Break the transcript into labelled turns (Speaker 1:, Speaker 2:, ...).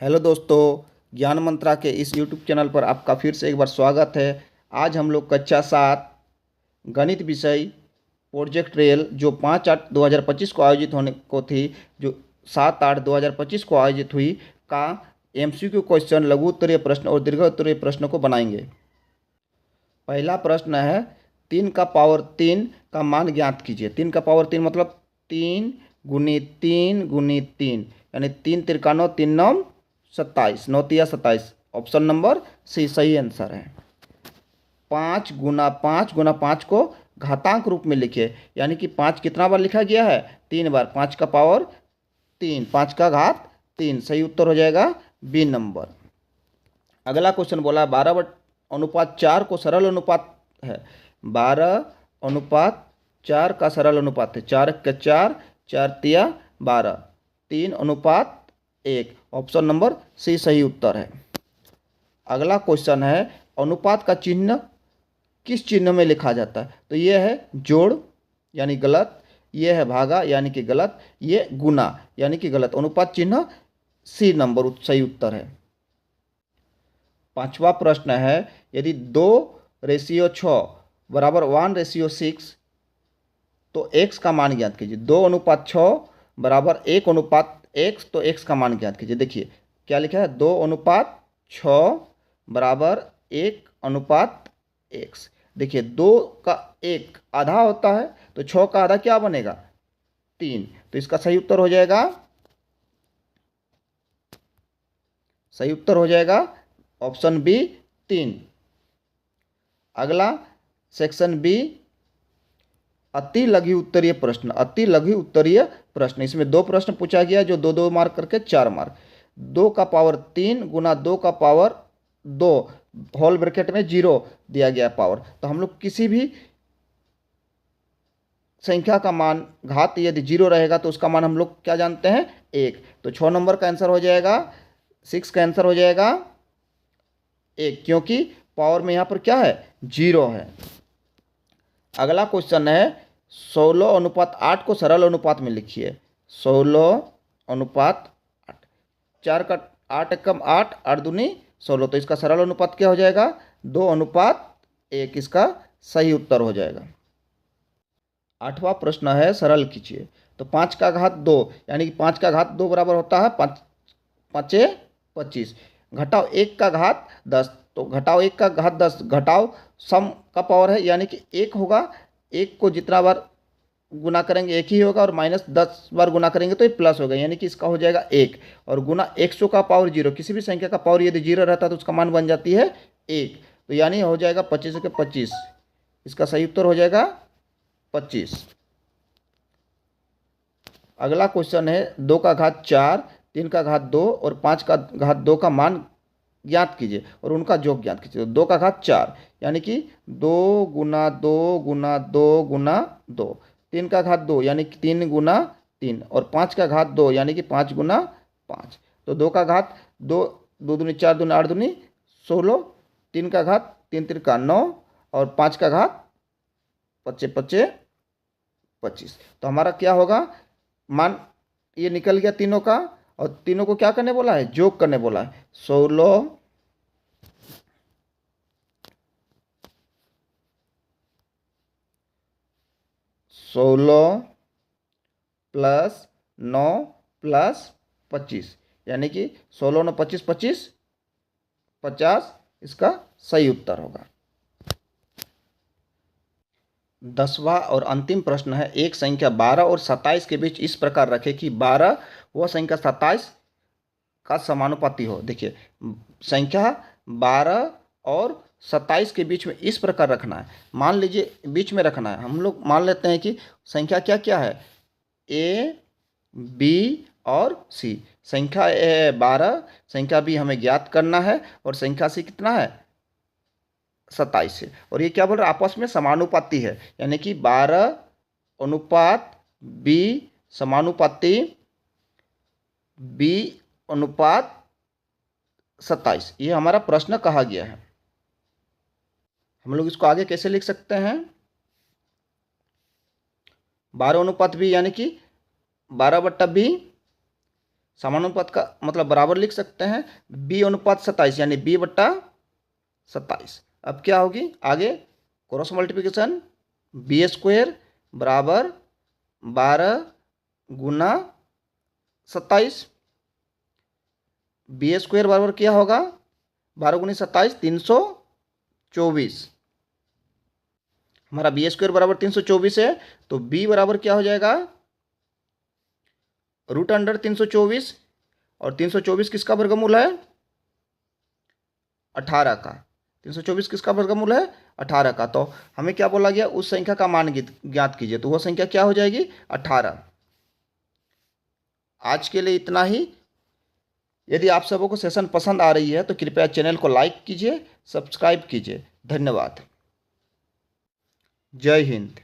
Speaker 1: Hello दोस्तों, ज्ञान मंत्रा के इस यूट्यूब चैनल पर आपका फिर से एक बार स्वागत है। आज हम लोग कक्षा 7 गणित विषय प्रोजेक्ट रेल जो 5/8/2025 को आयोजित होने को थी, जो 7/8/2025 को आयोजित हुई का एमसीक्यू क्वेश्चन, लघु उत्तरीय प्रश्न और दीर्घ उत्तरीय प्रश्न को बनाएंगे। पहला प्रश्न है 3 का पावर 3 का मान ज्ञात कीजिए। 3 का पावर 3 मतलब 3 गुणित 3 गुणित 3 यानी 3 त्रिका 9, 3 9 27, 9 तिया 27। ऑप्शन नंबर सी सही आंसर है। 5 गुना 5 गुना 5 को घातांक रूप में लिखे, यानी कि 5 कितना बार लिखा गया है? 3 बार। 5 का पावर 3, 5 का घात 3। सही उत्तर हो जाएगा बी नंबर। अगला क्वेश्चन बोला 12/4 को सरल अनुपात है। 12/4 का सरल अनुपात है। 4 का 4, 4 तिया 12, 3:1। ऑप्शन नंबर सी सही उत्तर है। अगला क्वेश्चन है अनुपात का चिन्ह किस चिन्ह में लिखा जाता है? तो ये है जोड़ यानी गलत, ये है भागा यानी कि गलत, ये गुना यानी कि गलत। अनुपात चिन्ह सी नंबर सही उत्तर है। पांचवा प्रश्न है यदि 2:6 बराबर 1:6 तो x का मान ज्ञात कीजिए। 2:6 बराबर 1:x तो x का मान ज्ञात कीजिए। देखिए क्या लिखा है, 2:6 बराबर 1:x। देखिए 2 का 1 आधा होता है तो 6 का आधा क्या बनेगा? 3। तो इसका सही उत्तर हो जाएगा, सही उत्तर हो जाएगा ऑप्शन बी 3। अगला सेक्शन बी अति लघु उत्तरीय प्रश्न। अति लघु उत्तरीय प्रश्न, इसमें 2 प्रश्न पूछा गया जो 2-2 मार्क करके 4 मार्क। 2 का पावर 3 गुना 2 का पावर 2 होल ब्रैकेट में 0 दिया गया पावर। तो हम लोग किसी भी संख्या का मान घात यदि 0 रहेगा तो उसका मान हम लोग क्या जानते हैं? 1। तो 6 नंबर का आंसर हो जाएगा, 6 का आंसर हो जाएगा 1, क्योंकि पावर में यहाँ पर क्या है? 0 है। अगला क्वेश्चन है 16:8 को सरल अनुपात में लिखिए। 16:8। 4 का 8 एकम 8, 8 दूनी 16। तो इसका सरल अनुपात क्या हो जाएगा? 2:1। इसका सही उत्तर हो जाएगा। 8वां प्रश्न है सरल कीजिए। तो 5 का घात 2 यानी कि 5 का घात 2 बराबर होता है 5 5 25। घटाओ 1 का घात 10, तो घटाओ 1 का घात 10, घटाओ सम का पावर है यानी कि 1 होगा। 1 को जितना बार गुना करेंगे 1 ही होगा, और -10 बार गुना करेंगे तो ये प्लस होगा, यानी कि इसका हो जाएगा 1। और गुना 100 का पावर 0, किसी भी संख्या का पावर यदि 0 रहता है तो उसका मान बन जाती है 1। तो यानी हो जाएगा 25 के 25। इसका सही उत्तर हो जाएगा 25। अगला क्वेश्चन है 2 का घात 4, 3 का घात 2 और 5 का घात 2 का मान ज्ञात कीजिए और उनका योग ज्ञात कीजिए। 2 का घात 4 यानी कि 2 गुना 2 गुना 2 गुना 2। 3 का घात 2 यानी कि 3 गुना 3, और 5 का घात 2 यानी कि 5 गुना 5। तो 2 का घात 2, 2 दूनी 4 दूनी 8 दूनी 16। 3 का घात 3 त्रिका 9 और 5 का घात 25 25 25। तो हमारा क्या होगा? मान ये निकल गया तीनों का, और तीनों को क्या करने बोला है? जोग करने बोला है। 16 प्लस 9 प्लस 25 यानी कि 16 9 25 25 50। इसका सही उत्तर होगा। 10वां और अंतिम प्रश्न है एक संख्या 12 और 27 के बीच इस प्रकार रखे कि 12 वह संख्या 27 का समानुपाती हो। देखिए संख्या 12 और 27 के बीच में इस प्रकार रखना है। मान लीजिए बीच में रखना है। हम लोग मान लेते हैं कि संख्या क्या क्या है? ए, बी और सी। संख्या ए है 12, संख्या बी हमें ज्ञात करना है, और संख्या सी कितना है? 27 है। और ये क्या बोल रहा है? आपस में समानुपाती है, यानी कि 12 अनुपात बी समानुपाती बी अनुपात 27। ये हमारा प्रश्न कहा गया है। हम लोग इसको आगे कैसे लिख सकते हैं? 12 अनुपात बी यानी कि 12/b समानुपात का मतलब बराबर लिख सकते हैं b/27 यानी b/27। अब क्या होगी आगे क्रॉस मल्टीप्लिकेशन b² बराबर 12 गुना 27। b² बराबर क्या होगा 12 गुनी 27 324। हमारा b² बराबर 324 है तो b बराबर क्या हो जाएगा √324। और 324 किसका वर्गमूल है 18 का। 324 किसका वर्गमूल है 18 का। तो हमें क्या बोला गया उस संख्या का मान ज्ञात कीजिए, तो वह संख्या क्या हो जाएगी 18। आज के लिए इतना ही। यदि आप सबों को सेशन पसंद आ रही है तो कृपया चैनल को लाइक कीजिए, सब्सक्राइब कीजिए। धन्यवाद। जय हिंद।